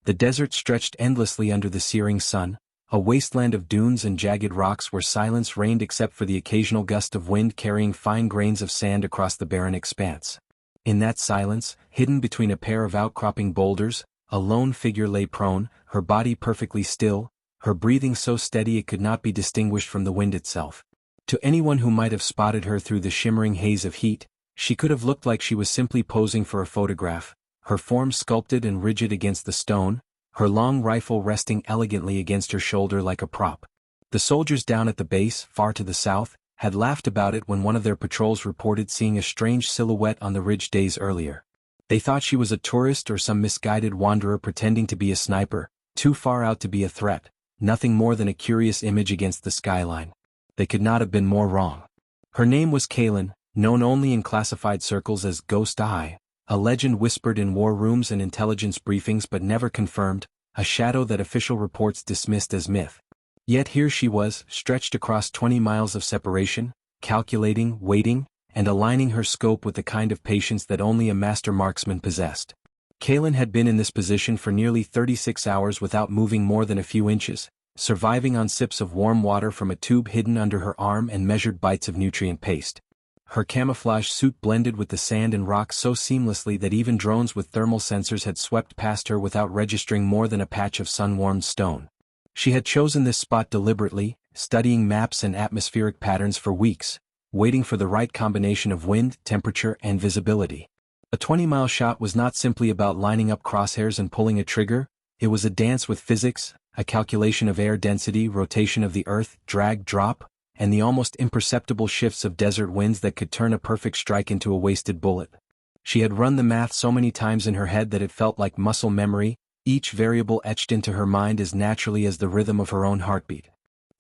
The desert stretched endlessly under the searing sun, a wasteland of dunes and jagged rocks where silence reigned except for the occasional gust of wind carrying fine grains of sand across the barren expanse. In that silence, hidden between a pair of outcropping boulders, a lone figure lay prone, her body perfectly still, her breathing so steady it could not be distinguished from the wind itself. To anyone who might have spotted her through the shimmering haze of heat, she could have looked like she was simply posing for a photograph, her form sculpted and rigid against the stone, her long rifle resting elegantly against her shoulder like a prop. The soldiers down at the base, far to the south, had laughed about it when one of their patrols reported seeing a strange silhouette on the ridge days earlier. They thought she was a tourist or some misguided wanderer pretending to be a sniper, too far out to be a threat, nothing more than a curious image against the skyline. They could not have been more wrong. Her name was Kaylin, known only in classified circles as Ghost Eye, a legend whispered in war rooms and intelligence briefings but never confirmed, a shadow that official reports dismissed as myth. Yet here she was, stretched across 20 miles of separation, calculating, waiting, and aligning her scope with the kind of patience that only a master marksman possessed. Kaylin had been in this position for nearly 36 hours without moving more than a few inches, surviving on sips of warm water from a tube hidden under her arm and measured bites of nutrient paste. Her camouflage suit blended with the sand and rock so seamlessly that even drones with thermal sensors had swept past her without registering more than a patch of sun-warmed stone. She had chosen this spot deliberately, studying maps and atmospheric patterns for weeks, waiting for the right combination of wind, temperature, and visibility. A 20-mile shot was not simply about lining up crosshairs and pulling a trigger, it was a dance with physics, a calculation of air density, rotation of the earth, drag, drop, and the almost imperceptible shifts of desert winds that could turn a perfect strike into a wasted bullet. She had run the math so many times in her head that it felt like muscle memory, each variable etched into her mind as naturally as the rhythm of her own heartbeat.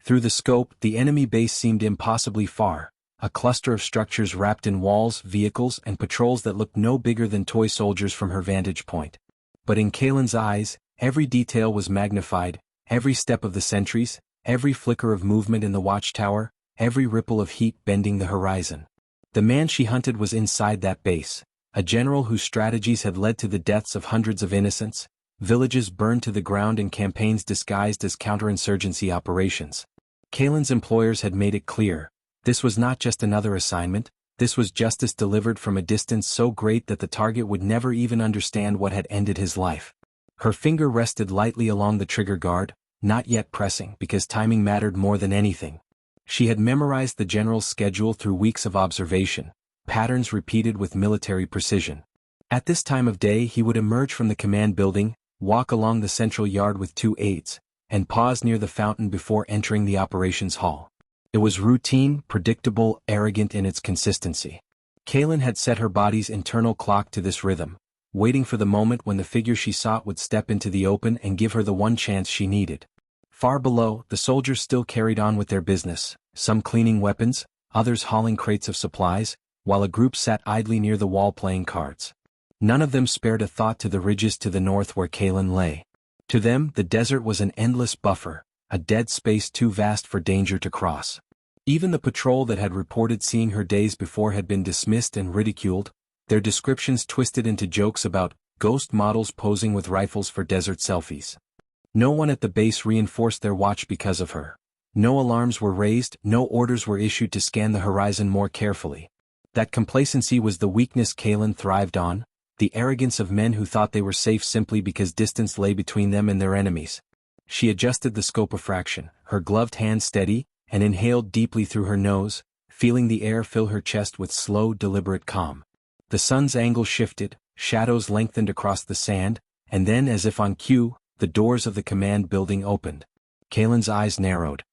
Through the scope, the enemy base seemed impossibly far, a cluster of structures wrapped in walls, vehicles, and patrols that looked no bigger than toy soldiers from her vantage point. But in Kaylin's eyes, every detail was magnified, every step of the sentries, every flicker of movement in the watchtower, every ripple of heat bending the horizon. The man she hunted was inside that base, a general whose strategies had led to the deaths of hundreds of innocents, villages burned to the ground and campaigns disguised as counterinsurgency operations. Kaylin's employers had made it clear, this was not just another assignment, this was justice delivered from a distance so great that the target would never even understand what had ended his life. Her finger rested lightly along the trigger guard, not yet pressing because timing mattered more than anything. She had memorized the general's schedule through weeks of observation, patterns repeated with military precision. At this time of day he would emerge from the command building, walk along the central yard with 2 aides, and pause near the fountain before entering the operations hall. It was routine, predictable, arrogant in its consistency. Kaylin had set her body's internal clock to this rhythm, waiting for the moment when the figure she sought would step into the open and give her the one chance she needed. Far below, the soldiers still carried on with their business, some cleaning weapons, others hauling crates of supplies, while a group sat idly near the wall playing cards. None of them spared a thought to the ridges to the north where Kaylin lay. To them, the desert was an endless buffer, a dead space too vast for danger to cross. Even the patrol that had reported seeing her days before had been dismissed and ridiculed, their descriptions twisted into jokes about ghost models posing with rifles for desert selfies. No one at the base reinforced their watch because of her. No alarms were raised, no orders were issued to scan the horizon more carefully. That complacency was the weakness Kaylin thrived on, the arrogance of men who thought they were safe simply because distance lay between them and their enemies. She adjusted the scope a fraction, her gloved hand steady, and inhaled deeply through her nose, feeling the air fill her chest with slow, deliberate calm. The sun's angle shifted, shadows lengthened across the sand, and then, as if on cue, the doors of the command building opened. Kaylin's eyes narrowed.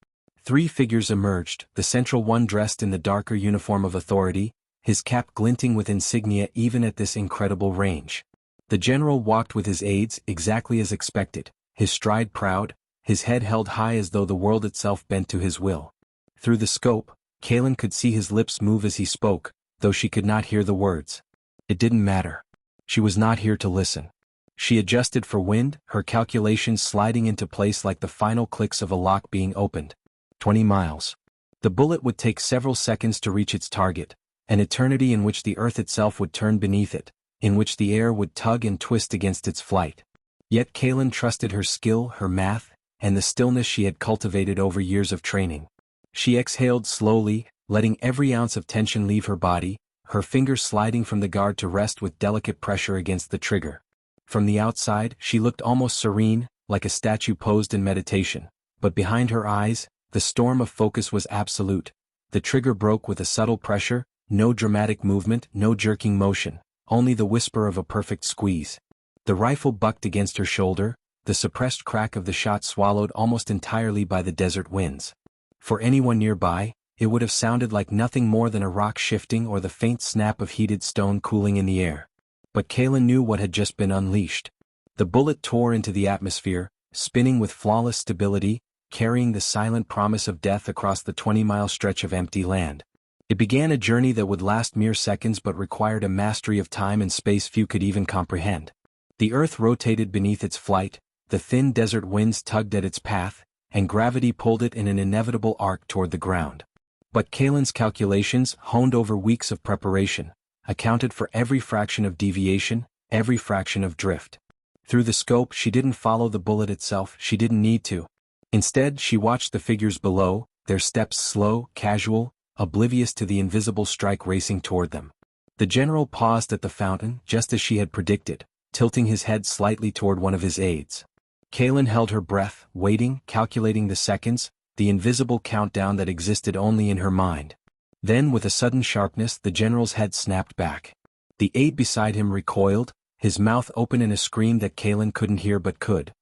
3 figures emerged, the central one dressed in the darker uniform of authority, his cap glinting with insignia even at this incredible range. The general walked with his aides exactly as expected, his stride proud, his head held high as though the world itself bent to his will. Through the scope, Kaylin could see his lips move as he spoke, though she could not hear the words. It didn't matter. She was not here to listen. She adjusted for wind, her calculations sliding into place like the final clicks of a lock being opened. 20 miles. The bullet would take several seconds to reach its target, an eternity in which the earth itself would turn beneath it, in which the air would tug and twist against its flight. Yet Kaylin trusted her skill, her math, and the stillness she had cultivated over years of training. She exhaled slowly, letting every ounce of tension leave her body, her fingers sliding from the guard to rest with delicate pressure against the trigger. From the outside, she looked almost serene, like a statue posed in meditation, but behind her eyes, the storm of focus was absolute. The trigger broke with a subtle pressure, no dramatic movement, no jerking motion, only the whisper of a perfect squeeze. The rifle bucked against her shoulder, the suppressed crack of the shot swallowed almost entirely by the desert winds. For anyone nearby, it would have sounded like nothing more than a rock shifting or the faint snap of heated stone cooling in the air. But Kaylin knew what had just been unleashed. The bullet tore into the atmosphere, spinning with flawless stability, carrying the silent promise of death across the 20-mile stretch of empty land. It began a journey that would last mere seconds but required a mastery of time and space few could even comprehend. The earth rotated beneath its flight, the thin desert winds tugged at its path, and gravity pulled it in an inevitable arc toward the ground. But Kaylin's calculations, honed over weeks of preparation, accounted for every fraction of deviation, every fraction of drift. Through the scope, she didn't follow the bullet itself, she didn't need to. Instead, she watched the figures below, their steps slow, casual, oblivious to the invisible strike racing toward them. The general paused at the fountain, just as she had predicted, tilting his head slightly toward one of his aides. Kaylin held her breath, waiting, calculating the seconds, the invisible countdown that existed only in her mind. Then, with a sudden sharpness, the general's head snapped back. The aide beside him recoiled, his mouth open in a scream that Kaylin couldn't hear but could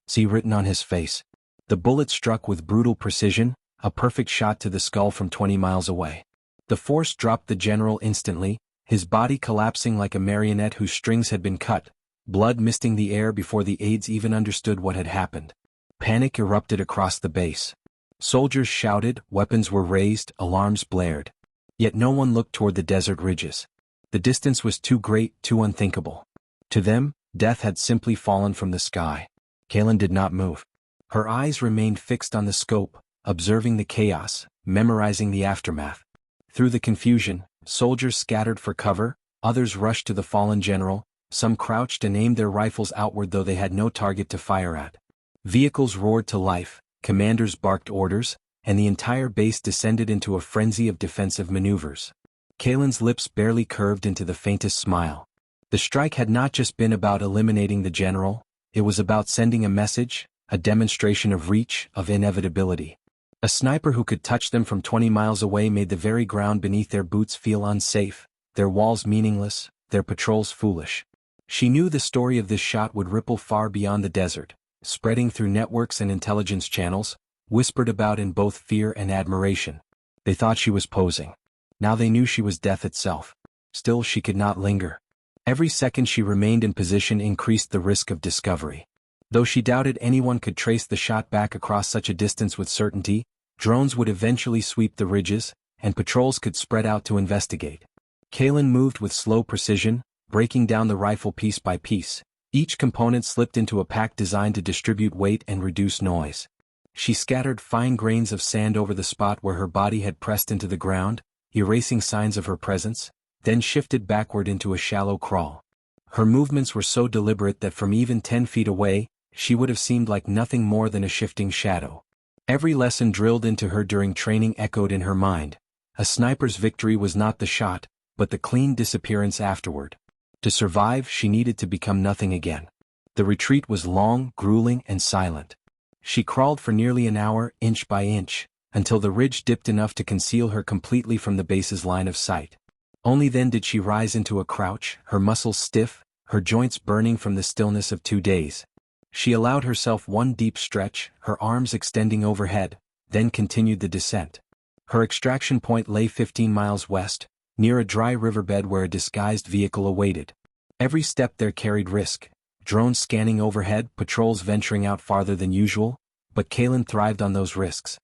see written on his face. The bullet struck with brutal precision, a perfect shot to the skull from 20 miles away. The force dropped the general instantly, his body collapsing like a marionette whose strings had been cut, blood misting the air before the aides even understood what had happened. Panic erupted across the base. Soldiers shouted, weapons were raised, alarms blared. Yet no one looked toward the desert ridges. The distance was too great, too unthinkable. To them, death had simply fallen from the sky. Kaylin did not move. Her eyes remained fixed on the scope, observing the chaos, memorizing the aftermath. Through the confusion, soldiers scattered for cover, others rushed to the fallen general, some crouched and aimed their rifles outward though they had no target to fire at. Vehicles roared to life, commanders barked orders, and the entire base descended into a frenzy of defensive maneuvers. Kaylin's lips barely curved into the faintest smile. The strike had not just been about eliminating the general, it was about sending a message, a demonstration of reach, of inevitability. A sniper who could touch them from 20 miles away made the very ground beneath their boots feel unsafe, their walls meaningless, their patrols foolish. She knew the story of this shot would ripple far beyond the desert, spreading through networks and intelligence channels, whispered about in both fear and admiration. They thought she was posing. Now they knew she was death itself. Still she could not linger. Every second she remained in position increased the risk of discovery. Though she doubted anyone could trace the shot back across such a distance with certainty, drones would eventually sweep the ridges, and patrols could spread out to investigate. Kaylin moved with slow precision, breaking down the rifle piece by piece. Each component slipped into a pack designed to distribute weight and reduce noise. She scattered fine grains of sand over the spot where her body had pressed into the ground, erasing signs of her presence, then shifted backward into a shallow crawl. Her movements were so deliberate that from even 10 feet away, she would have seemed like nothing more than a shifting shadow. Every lesson drilled into her during training echoed in her mind. A sniper's victory was not the shot, but the clean disappearance afterward. To survive, she needed to become nothing again. The retreat was long, grueling, and silent. She crawled for nearly an hour, inch by inch, until the ridge dipped enough to conceal her completely from the base's line of sight. Only then did she rise into a crouch, her muscles stiff, her joints burning from the stillness of 2 days. She allowed herself one deep stretch, her arms extending overhead, then continued the descent. Her extraction point lay 15 miles west, near a dry riverbed where a disguised vehicle awaited. Every step there carried risk, drones scanning overhead, patrols venturing out farther than usual, but Kaylin thrived on those risks.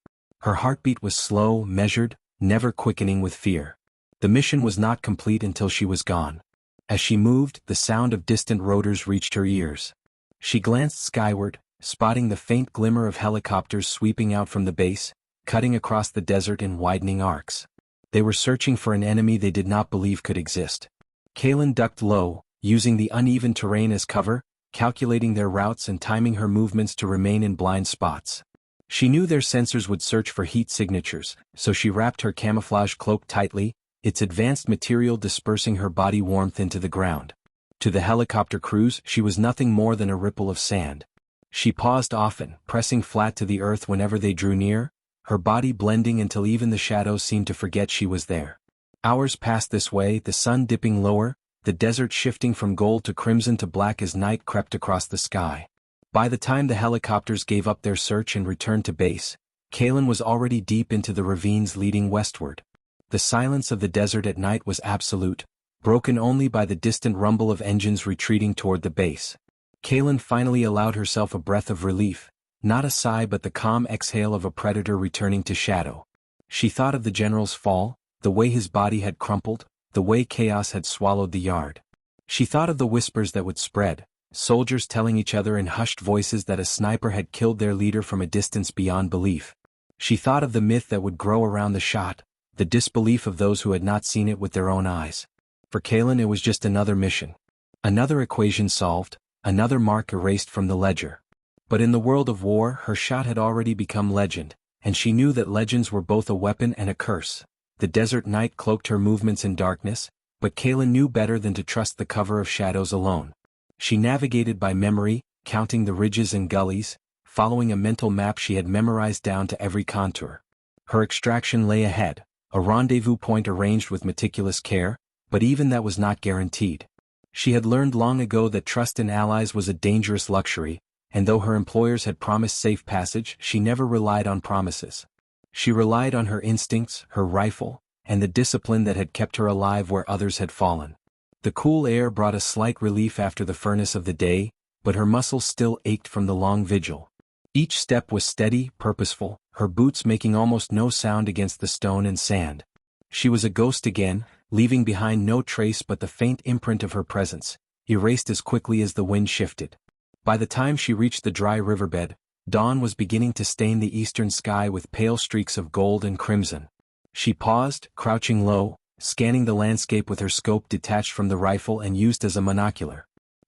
Her heartbeat was slow, measured, never quickening with fear. The mission was not complete until she was gone. As she moved, the sound of distant rotors reached her ears. She glanced skyward, spotting the faint glimmer of helicopters sweeping out from the base, cutting across the desert in widening arcs. They were searching for an enemy they did not believe could exist. Kaylin ducked low, using the uneven terrain as cover, calculating their routes and timing her movements to remain in blind spots. She knew their sensors would search for heat signatures, so she wrapped her camouflage cloak tightly, its advanced material dispersing her body warmth into the ground. To the helicopter crews, she was nothing more than a ripple of sand. She paused often, pressing flat to the earth whenever they drew near, her body blending until even the shadows seemed to forget she was there. Hours passed this way, the sun dipping lower, the desert shifting from gold to crimson to black as night crept across the sky. By the time the helicopters gave up their search and returned to base, Kalen was already deep into the ravines leading westward. The silence of the desert at night was absolute, broken only by the distant rumble of engines retreating toward the base. Kalen finally allowed herself a breath of relief, not a sigh but the calm exhale of a predator returning to shadow. She thought of the general's fall, the way his body had crumpled, the way chaos had swallowed the yard. She thought of the whispers that would spread, soldiers telling each other in hushed voices that a sniper had killed their leader from a distance beyond belief. She thought of the myth that would grow around the shot, the disbelief of those who had not seen it with their own eyes. For Kalen it was just another mission. Another equation solved, another mark erased from the ledger. But in the world of war her shot had already become legend, and she knew that legends were both a weapon and a curse. The desert night cloaked her movements in darkness, but Kalen knew better than to trust the cover of shadows alone. She navigated by memory, counting the ridges and gullies, following a mental map she had memorized down to every contour. Her extraction lay ahead, a rendezvous point arranged with meticulous care, but even that was not guaranteed. She had learned long ago that trust in allies was a dangerous luxury, and though her employers had promised safe passage, she never relied on promises. She relied on her instincts, her rifle, and the discipline that had kept her alive where others had fallen. The cool air brought a slight relief after the furnace of the day, but her muscles still ached from the long vigil. Each step was steady, purposeful, her boots making almost no sound against the stone and sand. She was a ghost again, leaving behind no trace but the faint imprint of her presence, erased as quickly as the wind shifted. By the time she reached the dry riverbed, dawn was beginning to stain the eastern sky with pale streaks of gold and crimson. She paused, crouching low, scanning the landscape with her scope detached from the rifle and used as a monocular.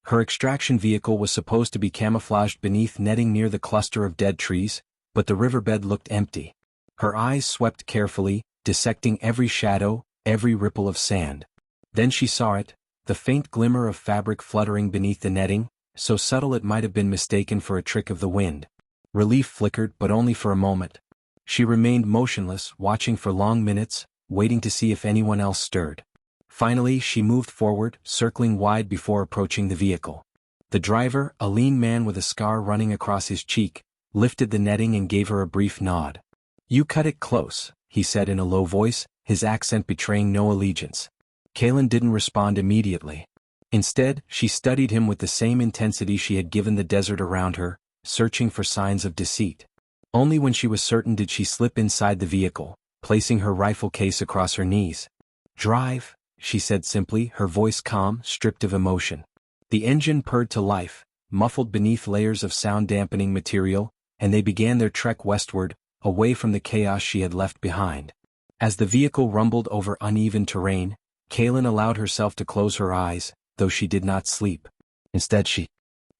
Her extraction vehicle was supposed to be camouflaged beneath netting near the cluster of dead trees, but the riverbed looked empty. Her eyes swept carefully, dissecting every shadow, every ripple of sand. Then she saw it, the faint glimmer of fabric fluttering beneath the netting, so subtle it might have been mistaken for a trick of the wind. Relief flickered, but only for a moment. She remained motionless, watching for long minutes, waiting to see if anyone else stirred. Finally she moved forward, circling wide before approaching the vehicle. The driver, a lean man with a scar running across his cheek, lifted the netting and gave her a brief nod. "You cut it close," he said in a low voice, his accent betraying no allegiance. Kalen didn't respond immediately. Instead, she studied him with the same intensity she had given the desert around her, searching for signs of deceit. Only when she was certain did she slip inside the vehicle, placing her rifle case across her knees. "Drive," she said simply, her voice calm, stripped of emotion. The engine purred to life, muffled beneath layers of sound-dampening material, and they began their trek westward, away from the chaos she had left behind. As the vehicle rumbled over uneven terrain, Kalen allowed herself to close her eyes, though she did not sleep. Instead she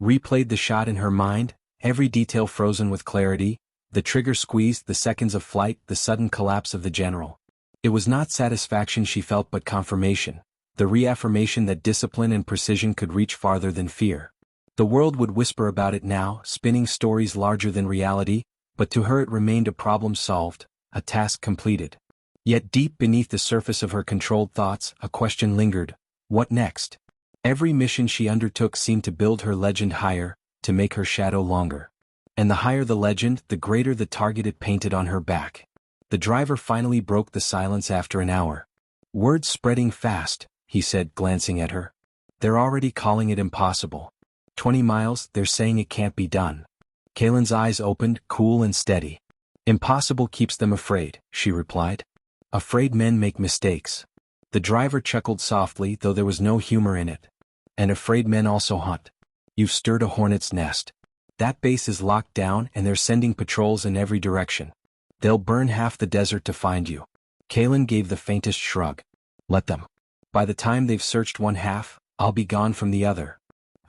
replayed the shot in her mind, every detail frozen with clarity, the trigger squeezed, the seconds of flight, the sudden collapse of the general. It was not satisfaction she felt but confirmation, the reaffirmation that discipline and precision could reach farther than fear. The world would whisper about it now, spinning stories larger than reality, but to her it remained a problem solved, a task completed. Yet deep beneath the surface of her controlled thoughts, a question lingered: what next? Every mission she undertook seemed to build her legend higher, to make her shadow longer. And the higher the legend, the greater the target it painted on her back. The driver finally broke the silence after an hour. "Word's spreading fast," he said, glancing at her. "They're already calling it impossible. 20 miles, they're saying it can't be done." Kalen's eyes opened, cool and steady. "Impossible keeps them afraid," she replied. "Afraid men make mistakes." The driver chuckled softly, though there was no humor in it. "And afraid men also hunt. You've stirred a hornet's nest. That base is locked down and they're sending patrols in every direction. They'll burn half the desert to find you." Kalen gave the faintest shrug. "Let them. By the time they've searched one half, I'll be gone from the other."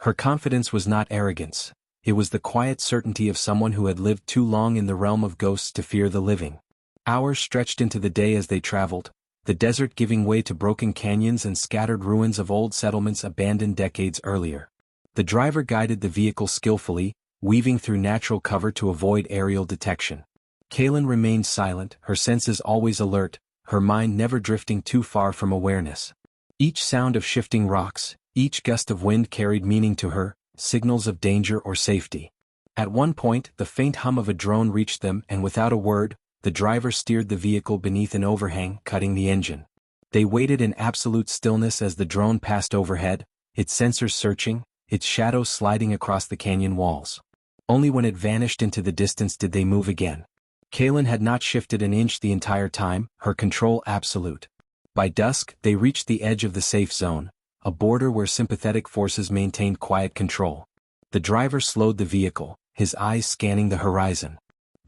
Her confidence was not arrogance. It was the quiet certainty of someone who had lived too long in the realm of ghosts to fear the living. Hours stretched into the day as they traveled, the desert giving way to broken canyons and scattered ruins of old settlements abandoned decades earlier. The driver guided the vehicle skillfully, weaving through natural cover to avoid aerial detection. Kaylin remained silent, her senses always alert, her mind never drifting too far from awareness. Each sound of shifting rocks, each gust of wind carried meaning to her, signals of danger or safety. At one point, the faint hum of a drone reached them, and without a word, the driver steered the vehicle beneath an overhang, cutting the engine. They waited in absolute stillness as the drone passed overhead, its sensors searching, its shadow sliding across the canyon walls. Only when it vanished into the distance did they move again. Kaylin had not shifted an inch the entire time, her control absolute. By dusk, they reached the edge of the safe zone, a border where sympathetic forces maintained quiet control. The driver slowed the vehicle, his eyes scanning the horizon.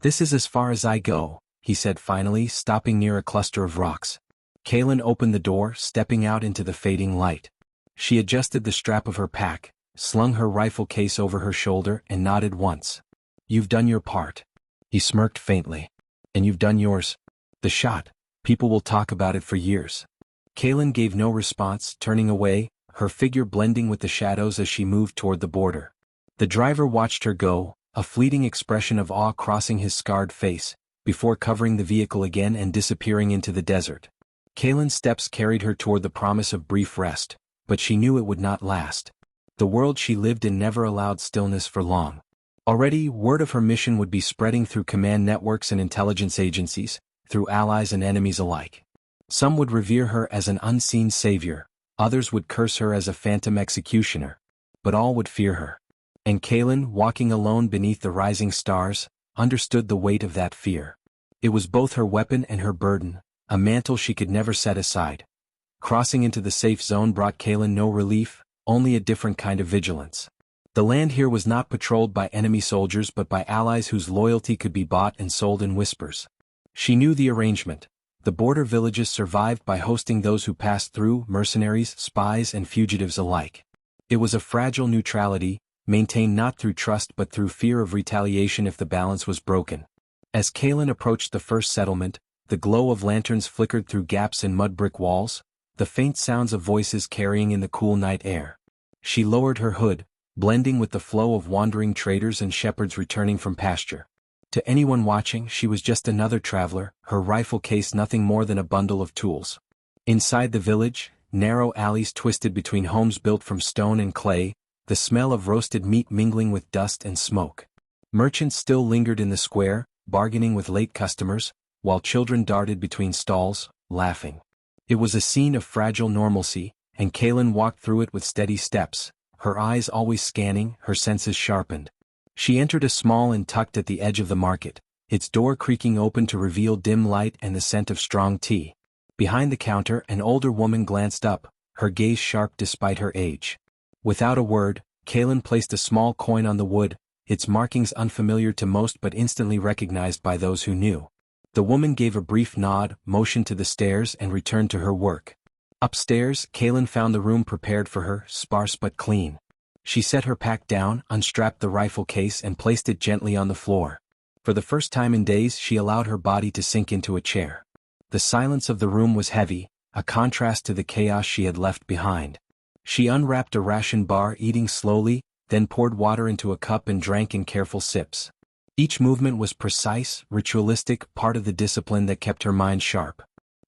"This is as far as I go," he said finally, stopping near a cluster of rocks. Kaylin opened the door, stepping out into the fading light. She adjusted the strap of her pack, slung her rifle case over her shoulder, and nodded once. "You've done your part." He smirked faintly. "And you've done yours. The shot. People will talk about it for years." Kaylin gave no response, turning away, her figure blending with the shadows as she moved toward the border. The driver watched her go, a fleeting expression of awe crossing his scarred face, before covering the vehicle again and disappearing into the desert. Kaylin's steps carried her toward the promise of brief rest, but she knew it would not last. The world she lived in never allowed stillness for long. Already, word of her mission would be spreading through command networks and intelligence agencies, through allies and enemies alike. Some would revere her as an unseen savior, others would curse her as a phantom executioner, but all would fear her. And Kaylin, walking alone beneath the rising stars, understood the weight of that fear. It was both her weapon and her burden, a mantle she could never set aside. Crossing into the safe zone brought Kaylin no relief, only a different kind of vigilance. The land here was not patrolled by enemy soldiers but by allies whose loyalty could be bought and sold in whispers. She knew the arrangement. The border villages survived by hosting those who passed through, mercenaries, spies, and fugitives alike. It was a fragile neutrality, maintained not through trust but through fear of retaliation if the balance was broken. As Kaylin approached the first settlement, the glow of lanterns flickered through gaps in mud brick walls, the faint sounds of voices carrying in the cool night air. She lowered her hood, blending with the flow of wandering traders and shepherds returning from pasture. To anyone watching, she was just another traveler, her rifle case nothing more than a bundle of tools. Inside the village, narrow alleys twisted between homes built from stone and clay, the smell of roasted meat mingling with dust and smoke. Merchants still lingered in the square, bargaining with late customers, while children darted between stalls, laughing. It was a scene of fragile normalcy, and Kaylin walked through it with steady steps, her eyes always scanning, her senses sharpened. She entered a small inn tucked at the edge of the market, its door creaking open to reveal dim light and the scent of strong tea. Behind the counter, an older woman glanced up, her gaze sharp despite her age. Without a word, Kaylin placed a small coin on the wood, its markings unfamiliar to most but instantly recognized by those who knew. The woman gave a brief nod, motioned to the stairs, and returned to her work. Upstairs, Kaylin found the room prepared for her, sparse but clean. She set her pack down, unstrapped the rifle case and placed it gently on the floor. For the first time in days she allowed her body to sink into a chair. The silence of the room was heavy, a contrast to the chaos she had left behind. She unwrapped a ration bar, eating slowly, then poured water into a cup and drank in careful sips. Each movement was precise, ritualistic, part of the discipline that kept her mind sharp.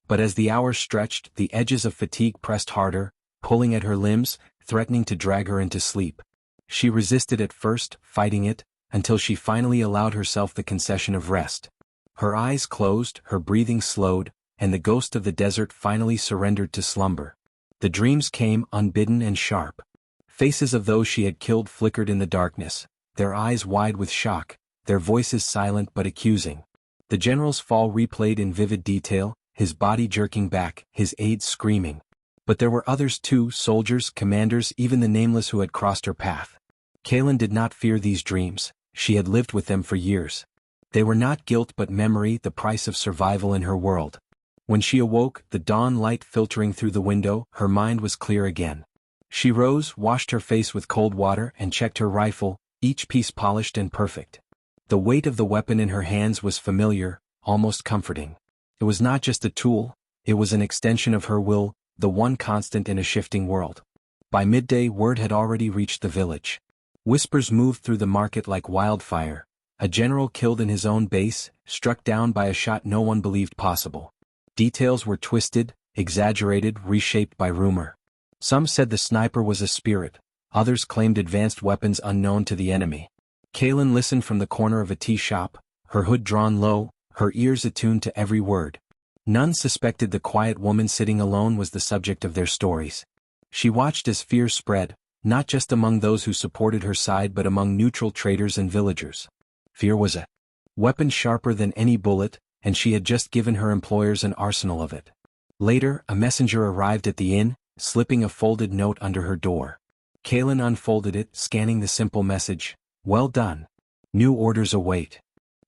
But as the hours stretched, the edges of fatigue pressed harder, pulling at her limbs, threatening to drag her into sleep. She resisted at first, fighting it, until she finally allowed herself the concession of rest. Her eyes closed, her breathing slowed, and the ghost of the desert finally surrendered to slumber. The dreams came, unbidden and sharp. Faces of those she had killed flickered in the darkness, their eyes wide with shock, their voices silent but accusing. The general's fall replayed in vivid detail, his body jerking back, his aides screaming. But there were others too, soldiers, commanders, even the nameless who had crossed her path. Kaylin did not fear these dreams, she had lived with them for years. They were not guilt but memory, the price of survival in her world. When she awoke, the dawn light filtering through the window, her mind was clear again. She rose, washed her face with cold water and checked her rifle, each piece polished and perfect. The weight of the weapon in her hands was familiar, almost comforting. It was not just a tool, it was an extension of her will, the one constant in a shifting world. By midday, word had already reached the village. Whispers moved through the market like wildfire. A general killed in his own base, struck down by a shot no one believed possible. Details were twisted, exaggerated, reshaped by rumor. Some said the sniper was a spirit, others claimed advanced weapons unknown to the enemy. Kaylin listened from the corner of a tea shop, her hood drawn low, her ears attuned to every word. None suspected the quiet woman sitting alone was the subject of their stories. She watched as fear spread, not just among those who supported her side but among neutral traders and villagers. Fear was a weapon sharper than any bullet, and she had just given her employers an arsenal of it. Later, a messenger arrived at the inn, slipping a folded note under her door. Kaylin unfolded it, scanning the simple message, "Well done. New orders await."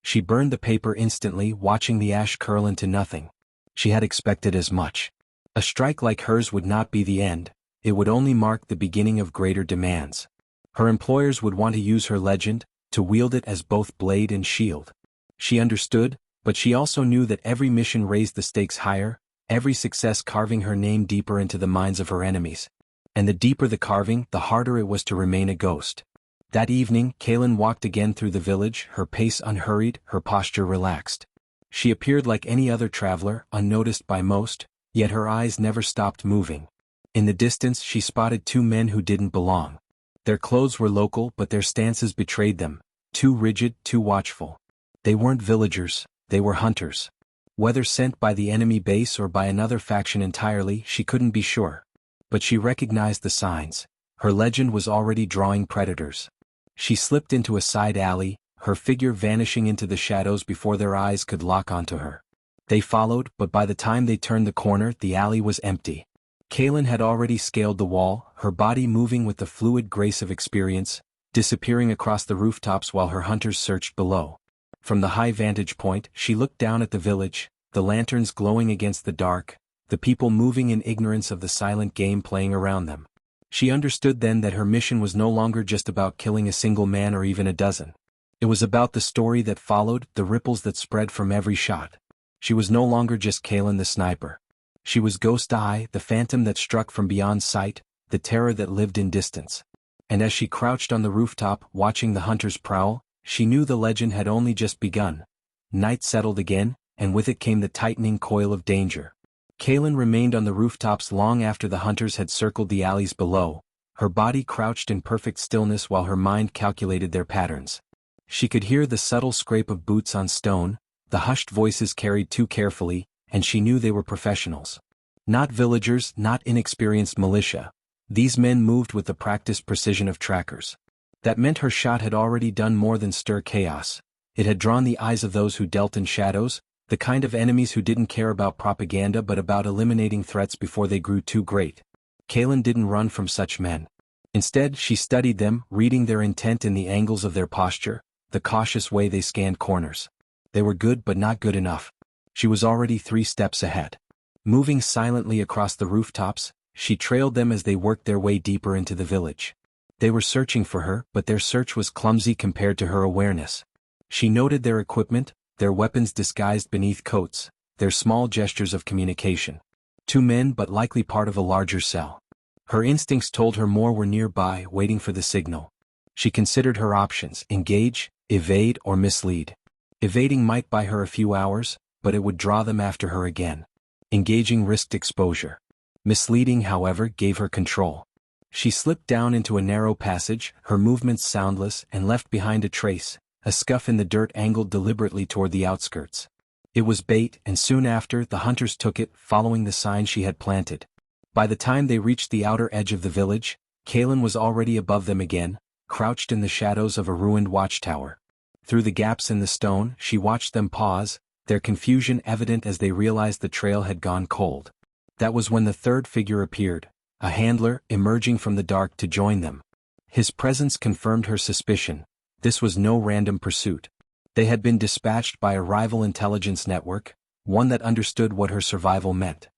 She burned the paper instantly, watching the ash curl into nothing. She had expected as much. A strike like hers would not be the end, it would only mark the beginning of greater demands. Her employers would want to use her legend, to wield it as both blade and shield. She understood, but she also knew that every mission raised the stakes higher, every success carving her name deeper into the minds of her enemies. And the deeper the carving, the harder it was to remain a ghost. That evening, Kaylin walked again through the village, her pace unhurried, her posture relaxed. She appeared like any other traveler, unnoticed by most, yet her eyes never stopped moving. In the distance she spotted two men who didn't belong. Their clothes were local but their stances betrayed them, too rigid, too watchful. They weren't villagers, they were hunters. Whether sent by the enemy base or by another faction entirely, she couldn't be sure. But she recognized the signs. Her legend was already drawing predators. She slipped into a side alley, her figure vanishing into the shadows before their eyes could lock onto her. They followed, but by the time they turned the corner, the alley was empty. Kaylin had already scaled the wall, her body moving with the fluid grace of experience, disappearing across the rooftops while her hunters searched below. From the high vantage point, she looked down at the village, the lanterns glowing against the dark, the people moving in ignorance of the silent game playing around them. She understood then that her mission was no longer just about killing a single man or even a dozen. It was about the story that followed, the ripples that spread from every shot. She was no longer just Kaylin the sniper. She was Ghost Eye, the phantom that struck from beyond sight, the terror that lived in distance. And as she crouched on the rooftop, watching the hunters prowl, she knew the legend had only just begun. Night settled again, and with it came the tightening coil of danger. Kaylin remained on the rooftops long after the hunters had circled the alleys below, her body crouched in perfect stillness while her mind calculated their patterns. She could hear the subtle scrape of boots on stone, the hushed voices carried too carefully, and she knew they were professionals. Not villagers, not inexperienced militia. These men moved with the practiced precision of trackers. That meant her shot had already done more than stir chaos. It had drawn the eyes of those who dealt in shadows, the kind of enemies who didn't care about propaganda but about eliminating threats before they grew too great. Kaylin didn't run from such men. Instead, she studied them, reading their intent in the angles of their posture, the cautious way they scanned corners. They were good but not good enough. She was already 3 steps ahead. Moving silently across the rooftops, she trailed them as they worked their way deeper into the village. They were searching for her, but their search was clumsy compared to her awareness. She noted their equipment, their weapons disguised beneath coats, their small gestures of communication. 2 men but likely part of a larger cell. Her instincts told her more were nearby, waiting for the signal. She considered her options: engage, evade, or mislead. Evading might buy her a few hours, but it would draw them after her again. Engaging risked exposure. Misleading, however, gave her control. She slipped down into a narrow passage, her movements soundless, and left behind a trace, a scuff in the dirt angled deliberately toward the outskirts. It was bait, and soon after, the hunters took it, following the sign she had planted. By the time they reached the outer edge of the village, Kaylin was already above them again, crouched in the shadows of a ruined watchtower. Through the gaps in the stone, she watched them pause, their confusion evident as they realized the trail had gone cold. That was when the third figure appeared, a handler, emerging from the dark to join them. His presence confirmed her suspicion. This was no random pursuit. They had been dispatched by a rival intelligence network, one that understood what her survival meant.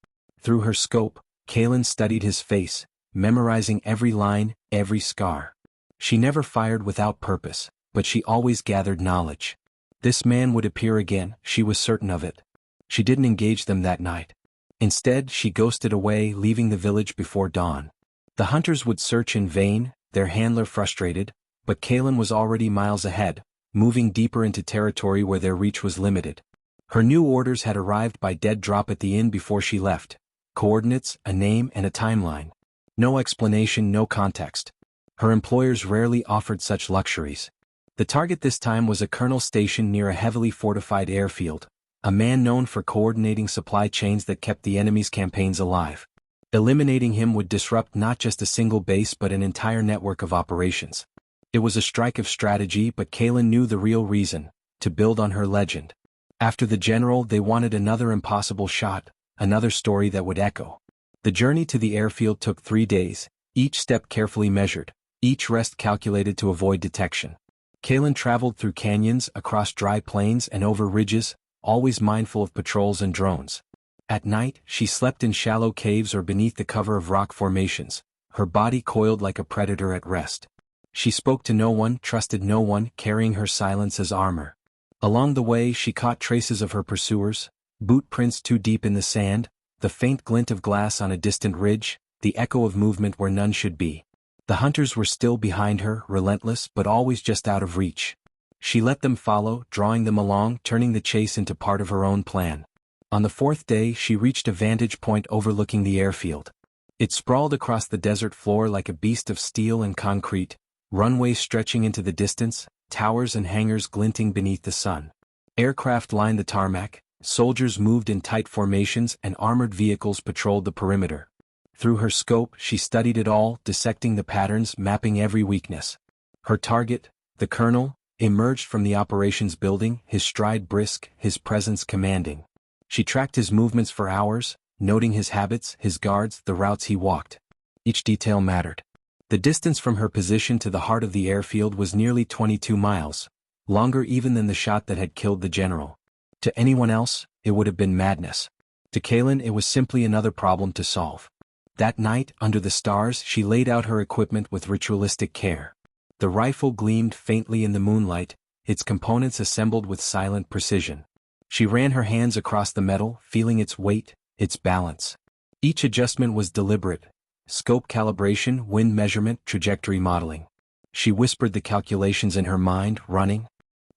Through her scope, Kaylin studied his face, memorizing every line, every scar. She never fired without purpose, but she always gathered knowledge. This man would appear again, she was certain of it. She didn't engage them that night. Instead, she ghosted away, leaving the village before dawn. The hunters would search in vain, their handler frustrated, but Kaylin was already miles ahead, moving deeper into territory where their reach was limited. Her new orders had arrived by dead drop at the inn before she left. Coordinates, a name, and a timeline. No explanation, no context. Her employers rarely offered such luxuries. The target this time was a colonel stationed near a heavily fortified airfield, a man known for coordinating supply chains that kept the enemy's campaigns alive. Eliminating him would disrupt not just a single base but an entire network of operations. It was a strike of strategy, but Kaylin knew the real reason: to build on her legend. After the general, they wanted another impossible shot, another story that would echo. The journey to the airfield took 3 days, each step carefully measured, each rest calculated to avoid detection. Kaylin traveled through canyons, across dry plains, and over ridges, always mindful of patrols and drones. At night, she slept in shallow caves or beneath the cover of rock formations, her body coiled like a predator at rest. She spoke to no one, trusted no one, carrying her silence as armor. Along the way, she caught traces of her pursuers, boot prints too deep in the sand, the faint glint of glass on a distant ridge, the echo of movement where none should be. The hunters were still behind her, relentless but always just out of reach. She let them follow, drawing them along, turning the chase into part of her own plan. On the 4th day, she reached a vantage point overlooking the airfield. It sprawled across the desert floor like a beast of steel and concrete, runways stretching into the distance, towers and hangars glinting beneath the sun. Aircraft lined the tarmac, soldiers moved in tight formations, and armored vehicles patrolled the perimeter. Through her scope, she studied it all, dissecting the patterns, mapping every weakness. Her target, the colonel, emerged from the operations building, his stride brisk, his presence commanding. She tracked his movements for hours, noting his habits, his guards, the routes he walked. Each detail mattered. The distance from her position to the heart of the airfield was nearly 22 miles, longer even than the shot that had killed the general. To anyone else, it would have been madness. To Kaylin, it was simply another problem to solve. That night, under the stars, she laid out her equipment with ritualistic care. The rifle gleamed faintly in the moonlight, its components assembled with silent precision. She ran her hands across the metal, feeling its weight, its balance. Each adjustment was deliberate: scope calibration, wind measurement, trajectory modeling. She whispered the calculations in her mind, running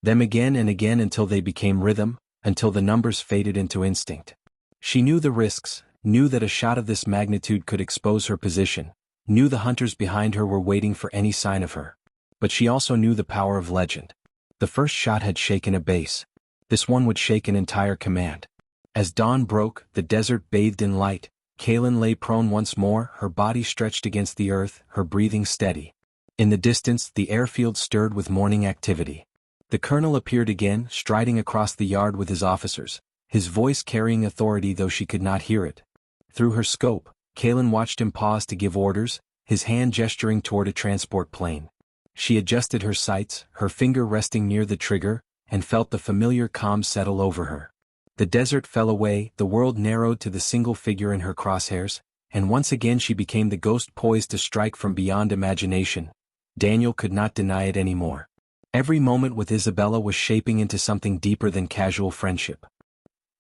them again and again until they became rhythm, until the numbers faded into instinct. She knew the risks, knew that a shot of this magnitude could expose her position, knew the hunters behind her were waiting for any sign of her. But she also knew the power of legend. The first shot had shaken a base. This one would shake an entire command. As dawn broke, the desert bathed in light. Kaylin lay prone once more, her body stretched against the earth, her breathing steady. In the distance, the airfield stirred with morning activity. The colonel appeared again, striding across the yard with his officers, his voice carrying authority though she could not hear it. Through her scope, Kaylin watched him pause to give orders, his hand gesturing toward a transport plane. She adjusted her sights, her finger resting near the trigger, and felt the familiar calm settle over her. The desert fell away, the world narrowed to the single figure in her crosshairs, and once again she became the ghost poised to strike from beyond imagination. Daniel could not deny it anymore. Every moment with Isabella was shaping into something deeper than casual friendship.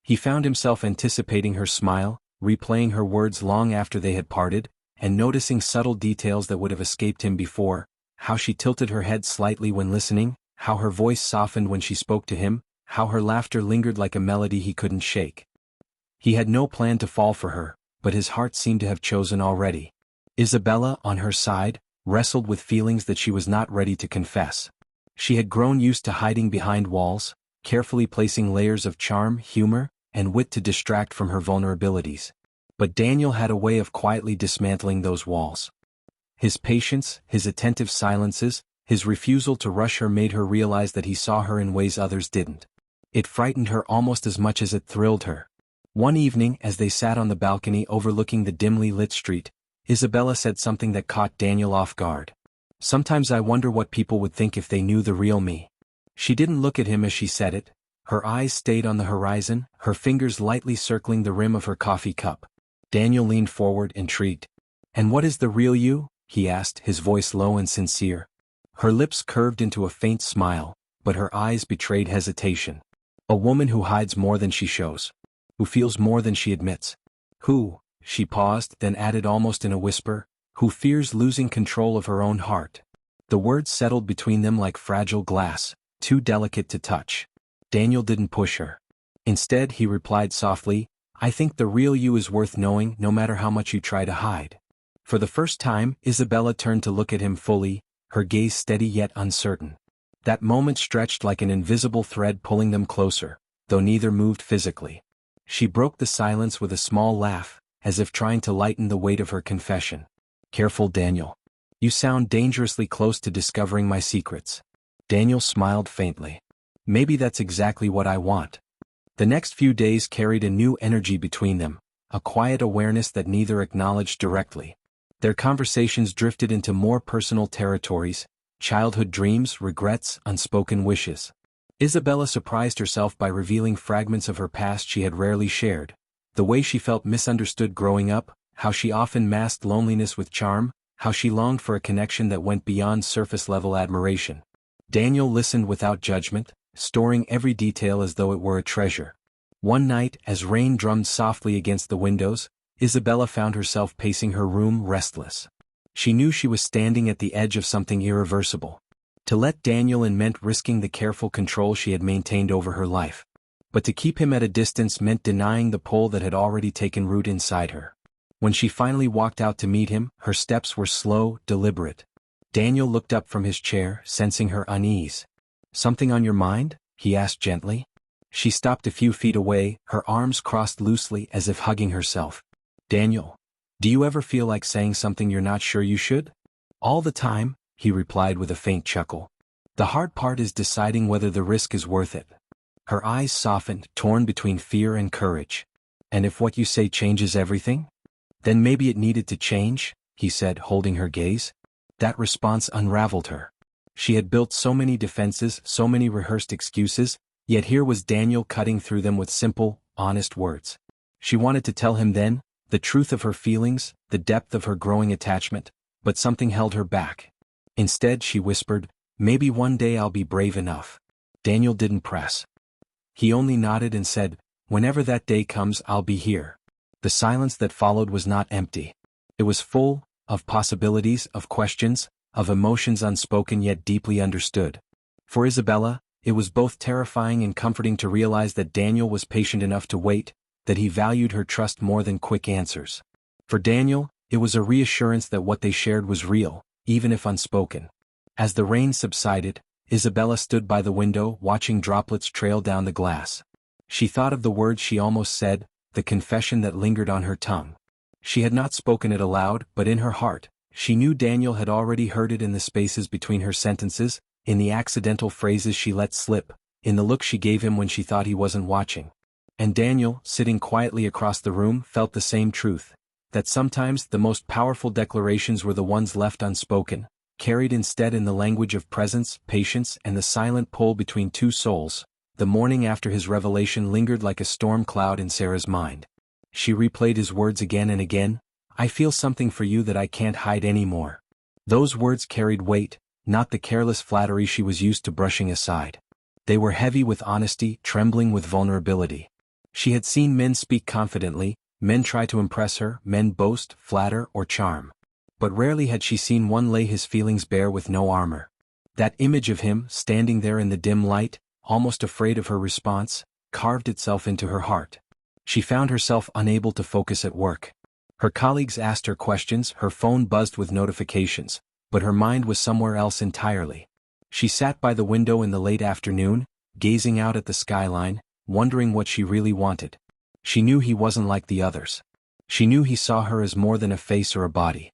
He found himself anticipating her smile, replaying her words long after they had parted, and noticing subtle details that would have escaped him before: how she tilted her head slightly when listening, how her voice softened when she spoke to him, how her laughter lingered like a melody he couldn't shake. He had no plan to fall for her, but his heart seemed to have chosen already. Isabella, on her side, wrestled with feelings that she was not ready to confess. She had grown used to hiding behind walls, carefully placing layers of charm, humor, and wit to distract from her vulnerabilities. But Daniel had a way of quietly dismantling those walls. His patience, his attentive silences, his refusal to rush her made her realize that he saw her in ways others didn't. It frightened her almost as much as it thrilled her. One evening, as they sat on the balcony overlooking the dimly lit street, Isabella said something that caught Daniel off guard. "Sometimes I wonder what people would think if they knew the real me." She didn't look at him as she said it. Her eyes stayed on the horizon, her fingers lightly circling the rim of her coffee cup. Daniel leaned forward, intrigued. "And what is the real you?" he asked, his voice low and sincere. Her lips curved into a faint smile, but her eyes betrayed hesitation. "A woman who hides more than she shows. Who feels more than she admits. Who," she paused, then added almost in a whisper, "who fears losing control of her own heart." The words settled between them like fragile glass, too delicate to touch. Daniel didn't push her. Instead, he replied softly, "I think the real you is worth knowing no matter how much you try to hide." For the first time, Isabella turned to look at him fully, her gaze steady yet uncertain. That moment stretched like an invisible thread pulling them closer, though neither moved physically. She broke the silence with a small laugh, as if trying to lighten the weight of her confession. "Careful, Daniel. You sound dangerously close to discovering my secrets." Daniel smiled faintly. "Maybe that's exactly what I want." The next few days carried a new energy between them, a quiet awareness that neither acknowledged directly. Their conversations drifted into more personal territories, childhood dreams, regrets, unspoken wishes. Isabella surprised herself by revealing fragments of her past she had rarely shared. The way she felt misunderstood growing up, how she often masked loneliness with charm, how she longed for a connection that went beyond surface-level admiration. Daniel listened without judgment, storing every detail as though it were a treasure. One night, as rain drummed softly against the windows, Isabella found herself pacing her room restless. She knew she was standing at the edge of something irreversible. To let Daniel in meant risking the careful control she had maintained over her life. But to keep him at a distance meant denying the pull that had already taken root inside her. When she finally walked out to meet him, her steps were slow, deliberate. Daniel looked up from his chair, sensing her unease. "Something on your mind?" he asked gently. She stopped a few feet away, her arms crossed loosely as if hugging herself. "Daniel, do you ever feel like saying something you're not sure you should?" "All the time," he replied with a faint chuckle. "The hard part is deciding whether the risk is worth it." Her eyes softened, torn between fear and courage. "And if what you say changes everything? Then maybe it needed to change," he said, holding her gaze. That response unraveled her. She had built so many defenses, so many rehearsed excuses, yet here was Daniel cutting through them with simple, honest words. She wanted to tell him then, the truth of her feelings, the depth of her growing attachment, but something held her back. Instead, she whispered, "Maybe one day I'll be brave enough." Daniel didn't press. He only nodded and said, "Whenever that day comes, I'll be here." The silence that followed was not empty. It was full, of possibilities, of questions, of emotions unspoken yet deeply understood. For Isabella, it was both terrifying and comforting to realize that Daniel was patient enough to wait, that he valued her trust more than quick answers. For Daniel, it was a reassurance that what they shared was real, even if unspoken. As the rain subsided, Isabella stood by the window, watching droplets trail down the glass. She thought of the words she almost said, the confession that lingered on her tongue. She had not spoken it aloud, but in her heart, she knew Daniel had already heard it in the spaces between her sentences, in the accidental phrases she let slip, in the look she gave him when she thought he wasn't watching. And Daniel, sitting quietly across the room, felt the same truth, that sometimes the most powerful declarations were the ones left unspoken, carried instead in the language of presence, patience, and the silent pull between two souls. The morning after his revelation lingered like a storm cloud in Sarah's mind. She replayed his words again and again, "I feel something for you that I can't hide anymore." Those words carried weight, not the careless flattery she was used to brushing aside. They were heavy with honesty, trembling with vulnerability. She had seen men speak confidently, men try to impress her, men boast, flatter, or charm. But rarely had she seen one lay his feelings bare with no armor. That image of him, standing there in the dim light, almost afraid of her response, carved itself into her heart. She found herself unable to focus at work. Her colleagues asked her questions, her phone buzzed with notifications, but her mind was somewhere else entirely. She sat by the window in the late afternoon, gazing out at the skyline, wondering what she really wanted. She knew he wasn't like the others. She knew he saw her as more than a face or a body.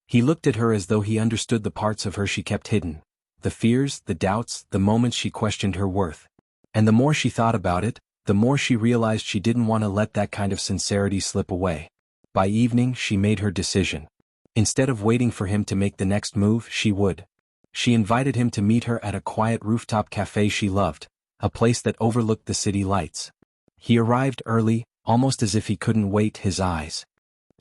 He looked at her as though he understood the parts of her she kept hidden, the fears, the doubts, the moments she questioned her worth. And the more she thought about it, the more she realized she didn't want to let that kind of sincerity slip away. By evening, she made her decision. Instead of waiting for him to make the next move, she would. She invited him to meet her at a quiet rooftop cafe she loved, a place that overlooked the city lights. He arrived early, almost as if he couldn't wait, his eyes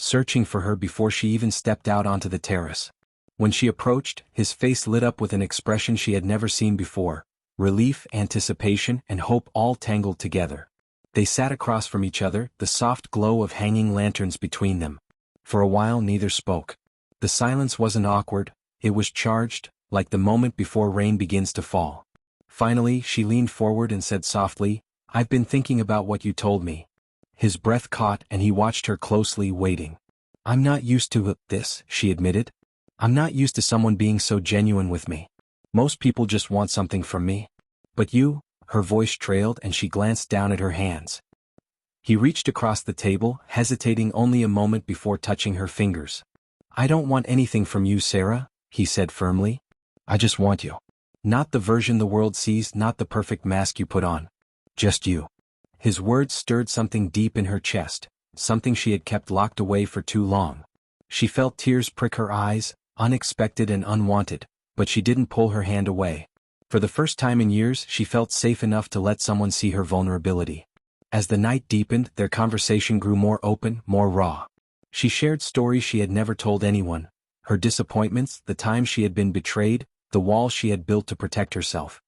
searching for her before she even stepped out onto the terrace. When she approached, his face lit up with an expression she had never seen before: relief, anticipation, and hope all tangled together. They sat across from each other, the soft glow of hanging lanterns between them. For a while neither spoke. The silence wasn't awkward, it was charged, like the moment before rain begins to fall. Finally, she leaned forward and said softly, "I've been thinking about what you told me." His breath caught and he watched her closely, waiting. "I'm not used to this," she admitted. "I'm not used to someone being so genuine with me. Most people just want something from me. But you," her voice trailed and she glanced down at her hands. He reached across the table, hesitating only a moment before touching her fingers. "I don't want anything from you, Sarah," he said firmly. "I just want you. Not the version the world sees, not the perfect mask you put on. Just you." His words stirred something deep in her chest, something she had kept locked away for too long. She felt tears prick her eyes, unexpected and unwanted, but she didn't pull her hand away. For the first time in years she felt safe enough to let someone see her vulnerability. As the night deepened, their conversation grew more open, more raw. She shared stories she had never told anyone: her disappointments, the times she had been betrayed, the walls she had built to protect herself.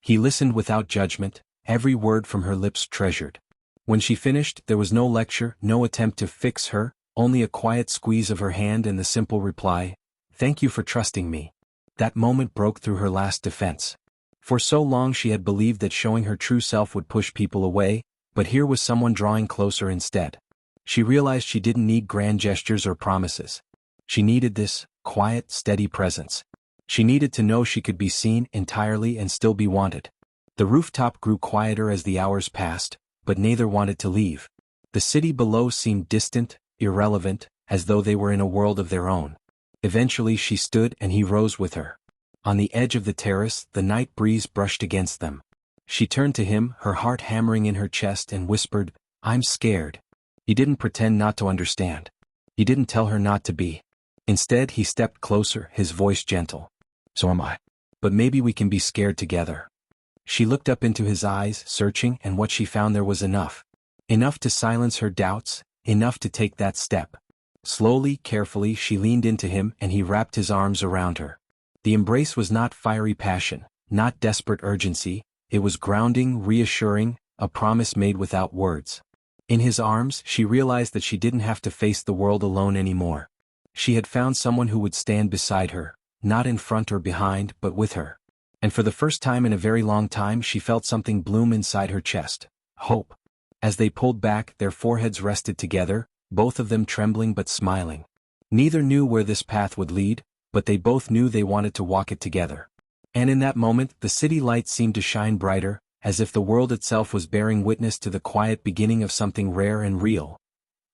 He listened without judgment, every word from her lips treasured. When she finished, there was no lecture, no attempt to fix her, only a quiet squeeze of her hand and the simple reply, "Thank you for trusting me." That moment broke through her last defense. For so long she had believed that showing her true self would push people away, but here was someone drawing closer instead. She realized she didn't need grand gestures or promises. She needed this quiet, steady presence. She needed to know she could be seen entirely and still be wanted. The rooftop grew quieter as the hours passed, but neither wanted to leave. The city below seemed distant, irrelevant, as though they were in a world of their own. Eventually she stood and he rose with her. On the edge of the terrace, the night breeze brushed against them. She turned to him, her heart hammering in her chest, and whispered, "I'm scared." He didn't pretend not to understand. He didn't tell her not to be. Instead, he stepped closer, his voice gentle. "So am I. But maybe we can be scared together." She looked up into his eyes, searching, and what she found there was enough. Enough to silence her doubts, enough to take that step. Slowly, carefully, she leaned into him and he wrapped his arms around her. The embrace was not fiery passion, not desperate urgency, it was grounding, reassuring, a promise made without words. In his arms, she realized that she didn't have to face the world alone anymore. She had found someone who would stand beside her, not in front or behind, but with her. And for the first time in a very long time she felt something bloom inside her chest: hope. As they pulled back, their foreheads rested together, both of them trembling but smiling. Neither knew where this path would lead, but they both knew they wanted to walk it together. And in that moment, the city lights seemed to shine brighter, as if the world itself was bearing witness to the quiet beginning of something rare and real.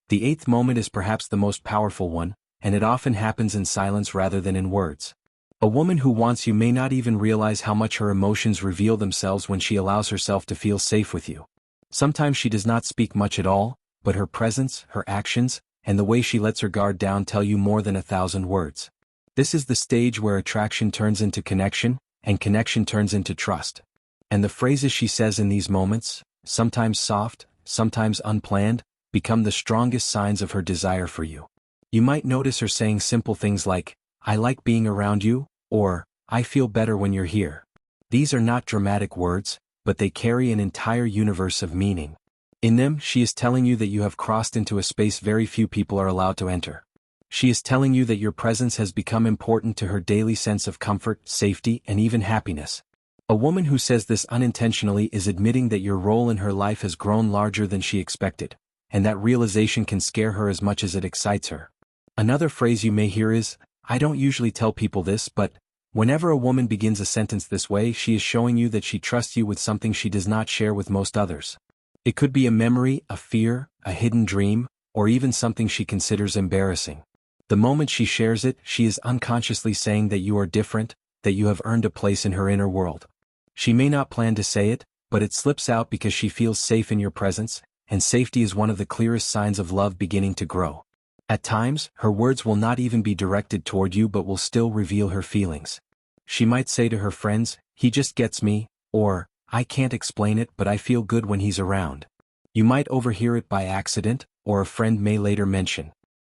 The eighth moment is perhaps the most powerful one, and it often happens in silence rather than in words. A woman who wants you may not even realize how much her emotions reveal themselves when she allows herself to feel safe with you. Sometimes she does not speak much at all, but her presence, her actions, and the way she lets her guard down tell you more than 1,000 words. This is the stage where attraction turns into connection, and connection turns into trust. And the phrases she says in these moments, sometimes soft, sometimes unplanned, become the strongest signs of her desire for you. You might notice her saying simple things like, "I like being around you," or, "I feel better when you're here." These are not dramatic words, but they carry an entire universe of meaning. In them, she is telling you that you have crossed into a space very few people are allowed to enter. She is telling you that your presence has become important to her daily sense of comfort, safety, and even happiness. A woman who says this unintentionally is admitting that your role in her life has grown larger than she expected, and that realization can scare her as much as it excites her. Another phrase you may hear is, "I don't usually tell people this, but..." Whenever a woman begins a sentence this way, she is showing you that she trusts you with something she does not share with most others. It could be a memory, a fear, a hidden dream, or even something she considers embarrassing. The moment she shares it, she is unconsciously saying that you are different, that you have earned a place in her inner world. She may not plan to say it, but it slips out because she feels safe in your presence, and safety is one of the clearest signs of love beginning to grow. At times, her words will not even be directed toward you but will still reveal her feelings. She might say to her friends, "He just gets me," or, "I can't explain it but I feel good when he's around." You might overhear it by accident, or a friend may later mention,